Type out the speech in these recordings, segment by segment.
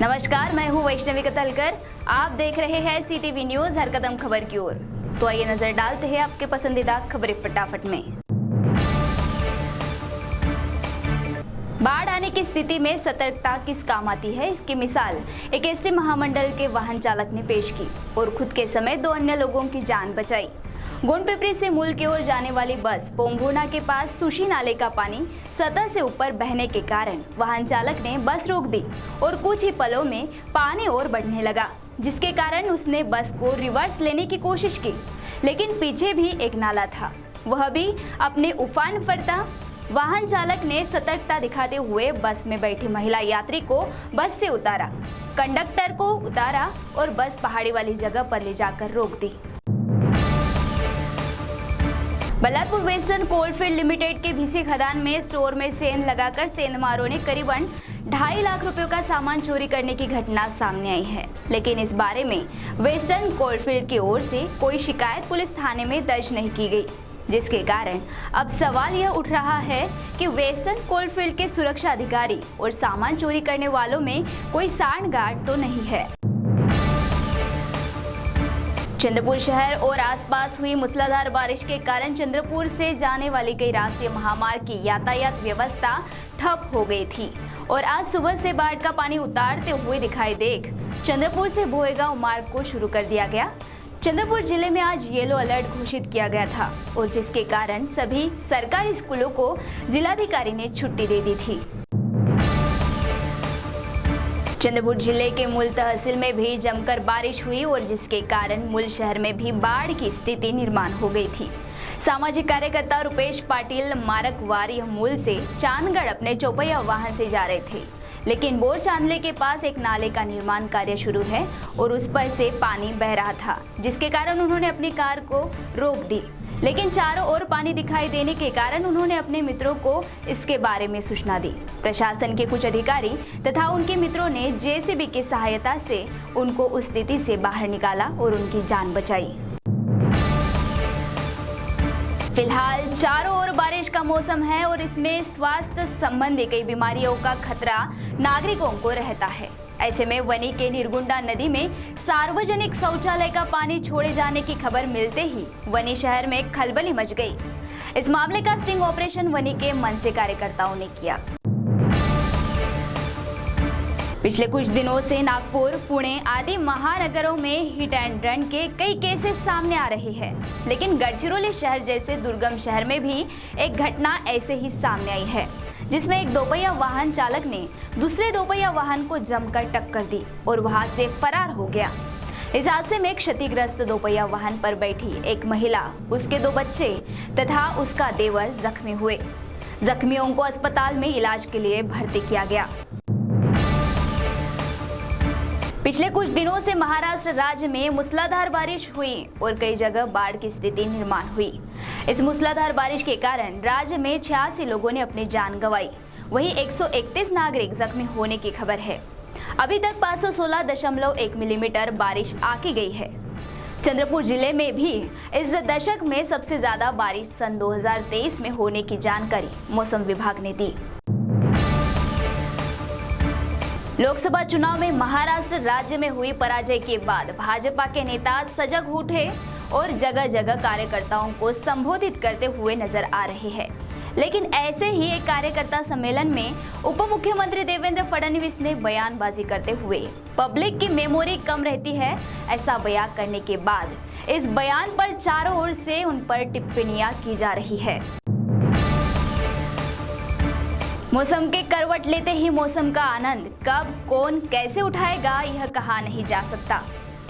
नमस्कार, मैं हूं वैष्णवी कतलकर। आप देख रहे हैं सीटीवी न्यूज हर कदम खबर की ओर। तो आइए नजर डालते हैं आपके पसंदीदा खबरें फटाफट में। बाढ़ आने की स्थिति में सतर्कता किस काम आती है, इसकी मिसाल एक एसटी महामंडल के वाहन चालक ने पेश की और खुद के समेत 2 अन्य लोगों की जान बचाई। गोंडपिपरी से मूल की ओर जाने वाली बस पोंभुना के पास तुशी नाले का पानी सतह से ऊपर बहने के कारण वाहन चालक ने बस रोक दी और कुछ ही पलों में पानी और बढ़ने लगा, जिसके कारण उसने बस को रिवर्स लेने की कोशिश की, लेकिन पीछे भी एक नाला था, वह भी अपने उफान पर था। वाहन चालक ने सतर्कता दिखाते हुए बस में बैठी महिला यात्री को बस से उतारा, कंडक्टर को उतारा और बस पहाड़ी वाली जगह पर ले जाकर रोक दी। बल्लारपुर वेस्टर्न कोलफील्ड लिमिटेड के भीसी खदान में स्टोर में सेंध लगाकर सेंधमारों ने करीबन 2.5 लाख रुपयों का सामान चोरी करने की घटना सामने आई है, लेकिन इस बारे में वेस्टर्न कोलफील्ड की ओर से कोई शिकायत पुलिस थाने में दर्ज नहीं की गई, जिसके कारण अब सवाल यह उठ रहा है कि वेस्टर्न कोलफील्ड के सुरक्षा अधिकारी और सामान चोरी करने वालों में कोई सांठगांठ तो नहीं है। चंद्रपुर शहर और आसपास हुई मूसलाधार बारिश के कारण चंद्रपुर से जाने वाली कई राष्ट्रीय महामार्ग की यातायात व्यवस्था ठप हो गई थी और आज सुबह से बाढ़ का पानी उतारते हुए दिखाई देख चंद्रपुर से भोएगांव मार्ग को शुरू कर दिया गया। चंद्रपुर जिले में आज येलो अलर्ट घोषित किया गया था और जिसके कारण सभी सरकारी स्कूलों को जिलाधिकारी ने छुट्टी दे दी थी। चंद्रपुर जिले के मूल तहसील में भी जमकर बारिश हुई और जिसके कारण मूल शहर में भी बाढ़ की स्थिति निर्माण हो गई थी। सामाजिक कार्यकर्ता रुपेश पाटिल मारकवारी मूल से चांदगढ़ अपने चौपहिया वाहन से जा रहे थे, लेकिन बोर चांदले के पास एक नाले का निर्माण कार्य शुरू है और उस पर से पानी बह रहा था, जिसके कारण उन्होंने अपनी कार को रोक दी, लेकिन चारों ओर पानी दिखाई देने के कारण उन्होंने अपने मित्रों को इसके बारे में सूचना दी। प्रशासन के कुछ अधिकारी तथा उनके मित्रों ने जेसीबी की सहायता से उनको उस स्थिति से बाहर निकाला और उनकी जान बचाई। फिलहाल चारों ओर बारिश का मौसम है और इसमें स्वास्थ्य संबंधी कई बीमारियों का खतरा नागरिकों को रहता है। ऐसे में वनी के निर्गुंडा नदी में सार्वजनिक शौचालय का पानी छोड़े जाने की खबर मिलते ही वनी शहर में खलबली मच गई। इस मामले का स्टिंग ऑपरेशन वनी के मनसे कार्यकर्ताओं ने किया। पिछले कुछ दिनों से नागपुर, पुणे आदि महानगरों में हिट एंड रन के कई केसेस सामने आ रहे हैं, लेकिन गढ़चिरौली शहर जैसे दुर्गम शहर में भी एक घटना ऐसे ही सामने आई है, जिसमें एक दोपहिया वाहन चालक ने दूसरे दोपहिया वाहन को जमकर टक्कर दी और वहां से फरार हो गया। इस हादसे में क्षतिग्रस्त दोपहिया वाहन पर बैठी एक महिला, उसके 2 बच्चे तथा उसका देवर जख्मी हुए। जख्मियों को अस्पताल में इलाज के लिए भर्ती किया गया। पिछले कुछ दिनों से महाराष्ट्र राज्य में मूसलाधार बारिश हुई और कई जगह बाढ़ की स्थिति निर्माण हुई। इस मूसलाधार बारिश के कारण राज्य में 86 लोगों ने अपनी जान गंवाई, वहीं 131 नागरिक जख्मी होने की खबर है। अभी तक 516.1 मिलीमीटर बारिश आकी गई है। चंद्रपुर जिले में भी इस दशक में सबसे ज्यादा बारिश सन 2023 में होने की जानकारी मौसम विभाग ने दी। लोकसभा चुनाव में महाराष्ट्र राज्य में हुई पराजय के बाद भाजपा के नेता सजग उठे और जगह जगह कार्यकर्ताओं को संबोधित करते हुए नजर आ रहे हैं, लेकिन ऐसे ही एक कार्यकर्ता सम्मेलन में उप मुख्यमंत्री देवेंद्र फडणवीस ने बयानबाजी करते हुए पब्लिक की मेमोरी कम रहती है ऐसा बयान करने के बाद इस बयान पर चारों ओर से उन पर टिप्पणियां की जा रही है। मौसम के करवट लेते ही मौसम का आनंद कब कौन कैसे उठाएगा यह कहा नहीं जा सकता।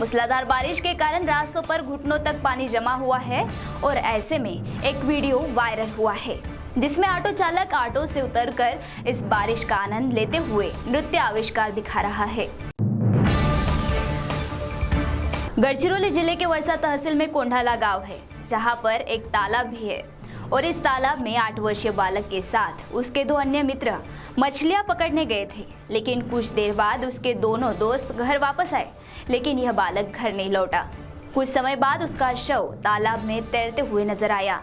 मूसलाधार बारिश के कारण रास्तों पर घुटनों तक पानी जमा हुआ है और ऐसे में एक वीडियो वायरल हुआ है, जिसमें ऑटो चालक ऑटो से उतरकर इस बारिश का आनंद लेते हुए नृत्य आविष्कार दिखा रहा है। गढ़चिरौली जिले के वर्षा तहसील में कोंढाला गांव है, जहां पर एक तालाब भी है और इस तालाब में 8 वर्षीय बालक के साथ उसके 2 अन्य मित्र मछलियां पकड़ने गए थे, लेकिन कुछ देर बाद उसके दोनों दोस्त घर वापस आए, लेकिन यह बालक घर नहीं लौटा। कुछ समय बाद उसका शव तालाब में तैरते हुए नजर आया।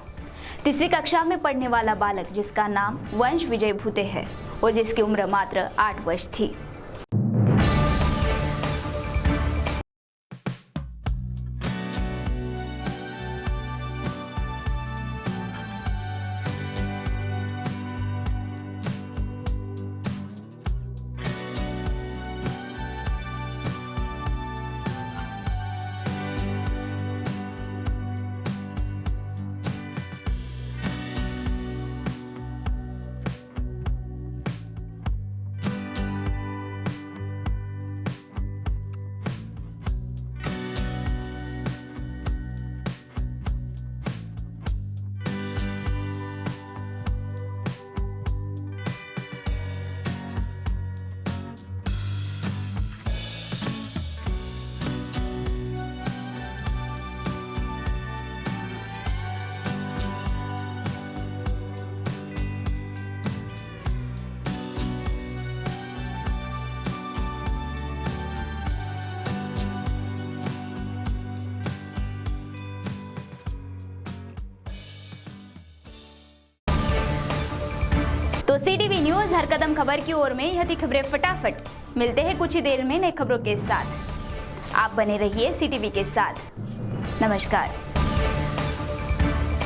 3री कक्षा में पढ़ने वाला बालक, जिसका नाम वंश विजय भूते है और जिसकी उम्र मात्र 8 वर्ष थी। तो CTV न्यूज हर कदम खबर की ओर में यह थी खबरें फटाफट। मिलते हैं कुछ ही देर में नई खबरों के साथ। आप बने रहिए CTV के साथ। नमस्कार।